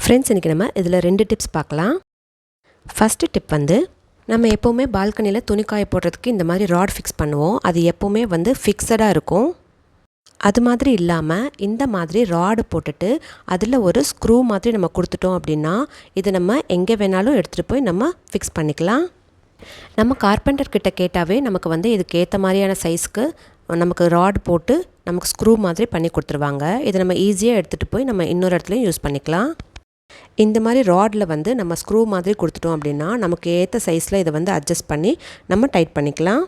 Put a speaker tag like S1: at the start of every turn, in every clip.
S1: Friends, இன்றைக்கி நம்ம இதில் 2 டிப்ஸ் பார்க்கலாம். ஃபஸ்ட்டு டிப் வந்து, நம்ம எப்போவுமே பால்கனியில் துணி காய போடுறதுக்கு இந்த மாதிரி ராட் ஃபிக்ஸ் பண்ணுவோம். அது எப்போவுமே வந்து ஃபிக்ஸடாக இருக்கும். அது மாதிரி இல்லாமல் இந்த மாதிரி ராடு போட்டுட்டு அதில் ஒரு ஸ்க்ரூ மாதிரி நம்ம கொடுத்துட்டோம் அப்படின்னா இது நம்ம எங்கே வேணாலும் எடுத்துகிட்டு போய் நம்ம ஃபிக்ஸ் பண்ணிக்கலாம். நம்ம கார்பெண்டர் கிட்ட கேட்டாவே நமக்கு வந்து இதுக்கு ஏற்ற மாதிரியான சைஸ்க்கு நமக்கு ராட் போட்டு நமக்கு ஸ்க்ரூ மாதிரி பண்ணி கொடுத்துருவாங்க. இதை நம்ம ஈஸியாக எடுத்துகிட்டு போய் நம்ம இன்னொரு இடத்துலையும் யூஸ் பண்ணிக்கலாம். இந்த மாதிரி ராடில் வந்து நம்ம ஸ்க்ரூ மாதிரி கொடுத்துட்டோம் அப்படின்னா நமக்கு ஏற்ற சைஸில் இதை வந்து அட்ஜஸ்ட் பண்ணி நம்ம டைட் பண்ணிக்கலாம்.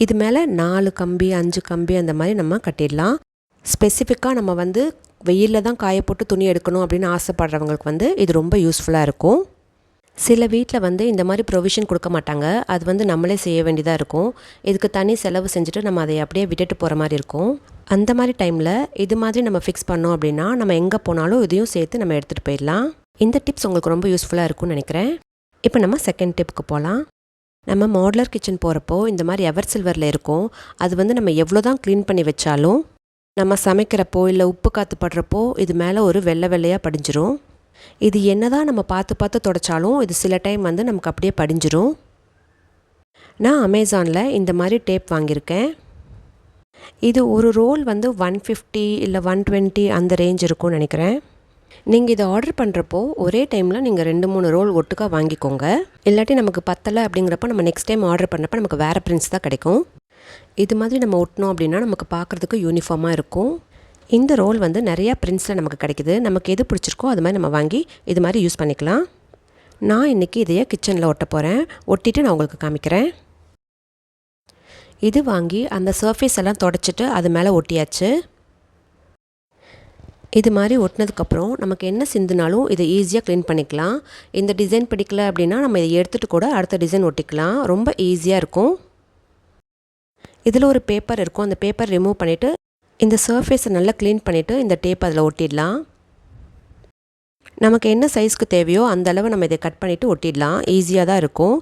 S1: இது மேலே 4 கம்பி 5 கம்பி அந்த மாதிரி நம்ம கட்டிடலாம். ஸ்பெசிஃபிக்காக நம்ம வந்து வெயிலில் தான் காய போட்டு துணி எடுக்கணும் அப்படின்னு ஆசைப்படுறவங்களுக்கு வந்து இது ரொம்ப யூஸ்ஃபுல்லாக இருக்கும். சில வீட்டில் வந்து இந்த மாதிரி ப்ரொவிஷன் கொடுக்க மாட்டாங்க. அது வந்து நம்மளே செய்ய வேண்டியதாக இருக்கும். இதுக்கு தனி செலவு செஞ்சுட்டு நம்ம அதை அப்படியே விட்டுட்டு போகிற மாதிரி இருக்கும். அந்த மாதிரி டைமில் இது மாதிரி நம்ம ஃபிக்ஸ் பண்ணோம் அப்படின்னா நம்ம எங்கே போனாலும் இதையும் சேர்த்து நம்ம எடுத்துகிட்டு போயிடலாம். இந்த டிப்ஸ் உங்களுக்கு ரொம்ப யூஸ்ஃபுல்லாக இருக்கும்னு நினைக்கிறேன். இப்போ நம்ம செகண்ட் டிப்புக்கு போகலாம். நம்ம மாடுலர் கிச்சன் போகிறப்போ இந்த மாதிரி எவர் சில்வரில் இருக்கும். அது வந்து நம்ம எவ்வளோ தான் க்ளீன் பண்ணி வச்சாலும் நம்ம சமைக்கிறப்போ இல்லை உப்பு காற்று படுறப்போ இது மேலே ஒரு வெள்ளை வெள்ளையாக படிஞ்சிரும். இது என்ன தான் நம்ம பார்த்து தொடச்சாலும் இது சில டைம் வந்து நமக்கு அப்படியே படிஞ்சிரும். நான் அமேசானில் இந்த மாதிரி டேப் வாங்கியிருக்கேன். இது ஒரு ரோல் வந்து 150 இல்லை 120 அந்த ரேஞ்ச் இருக்கும்னு நினைக்கிறேன். நீங்கள் இதை ஆர்டர் பண்ணுறப்போ ஒரே டைமில் நீங்கள் 2-3 ரோல் ஒட்டுக்காக வாங்கிக்கோங்க. இல்லாட்டி நமக்கு பத்தலை அப்படிங்கிறப்ப நம்ம நெக்ஸ்ட் டைம் ஆர்டர் பண்ணப்போ நமக்கு வேறு பிரிண்ட்ஸ் தான் கிடைக்கும். இது மாதிரி நம்ம ஒட்டினோம் அப்படின்னா நமக்கு பார்க்குறதுக்கு யூனிஃபார்மாக இருக்கும். இந்த ரோல் வந்து நிறையா பிரிண்ட்ஸில் நமக்கு கிடைக்குது. நமக்கு எது பிடிச்சிருக்கோ அது மாதிரி நம்ம வாங்கி இது மாதிரி யூஸ் பண்ணிக்கலாம். நான் இன்றைக்கி இதையே கிச்சனில் ஒட்ட போகிறேன். ஒட்டிட்டு நான் உங்களுக்கு காமிக்கிறேன். இது வாங்கி அந்த சர்ஃபேஸ் எல்லாம் தொடச்சிட்டு அது மேலே ஒட்டியாச்சு. இது மாதிரி ஒட்டினதுக்கப்புறம் நமக்கு என்ன சிந்துனாலும் இதை ஈஸியாக க்ளீன் பண்ணிக்கலாம். இந்த டிசைன் பிடிக்கல அப்படின்னா நம்ம இதை எடுத்துகிட்டு கூட அடுத்த டிசைன் ஒட்டிக்கலாம். ரொம்ப ஈஸியாக இருக்கும். இதில் ஒரு பேப்பர் இருக்கும். அந்த பேப்பர் ரிமூவ் பண்ணிவிட்டு இந்த சர்ஃபேஸை நல்லா க்ளீன் பண்ணிவிட்டு இந்த டேப் அதில் ஒட்டிடலாம். நமக்கு என்ன சைஸ்க்கு தேவையோ அந்த அளவு நம்ம இதை கட் பண்ணிவிட்டு ஒட்டிடலாம். ஈஸியாக தான் இருக்கும்.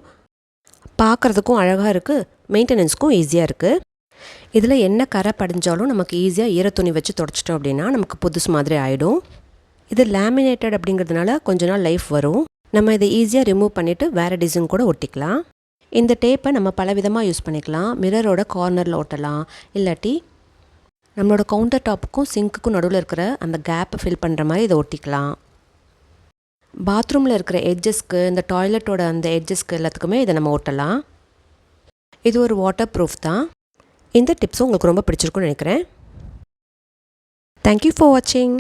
S1: பார்க்குறதுக்கும் அழகாக இருக்குது, மெயின்டெனன்ஸ்க்கும் ஈஸியாக இருக்குது. இதில் என்ன கரை படிஞ்சாலும் நமக்கு ஈஸியாக ஈரத்துணி வச்சு தொடச்சிட்டோம் அப்படின்னா நமக்கு புதுசு மாதிரி ஆகிடும். இது லேமினேட்டட் அப்படிங்கிறதுனால கொஞ்ச நாள் லைஃப் வரும். நம்ம இதை ஈஸியாக ரிமூவ் பண்ணிவிட்டு வேறு டிசைன் கூட ஒட்டிக்கலாம். இந்த டேப்பை நம்ம பல விதமாக யூஸ் பண்ணிக்கலாம். மிரரோட கார்னரில் ஒட்டலாம். இல்லாட்டி நம்மளோட கவுண்டர் டாப்புக்கும் சிங்க்குக்கும் நடுவில் இருக்கிற அந்த கேப்பை ஃபில் பண்ணுற மாதிரி இதை ஒட்டிக்கலாம். பாத்ரூமில் இருக்கிற எட்ஜஸ்க்கு, இந்த டாய்லெட்டோட அந்த எட்ஜஸ்க்கு எல்லாத்துக்குமே இதை நம்ம ஒட்டலாம். இது ஒரு வாட்டர் ப்ரூஃப் தான். இந்த டிப்ஸும் உங்களுக்கு ரொம்ப பிடிச்சிருக்குன்னு நினைக்கிறேன். தேங்க்யூ ஃபார் வாட்சிங்.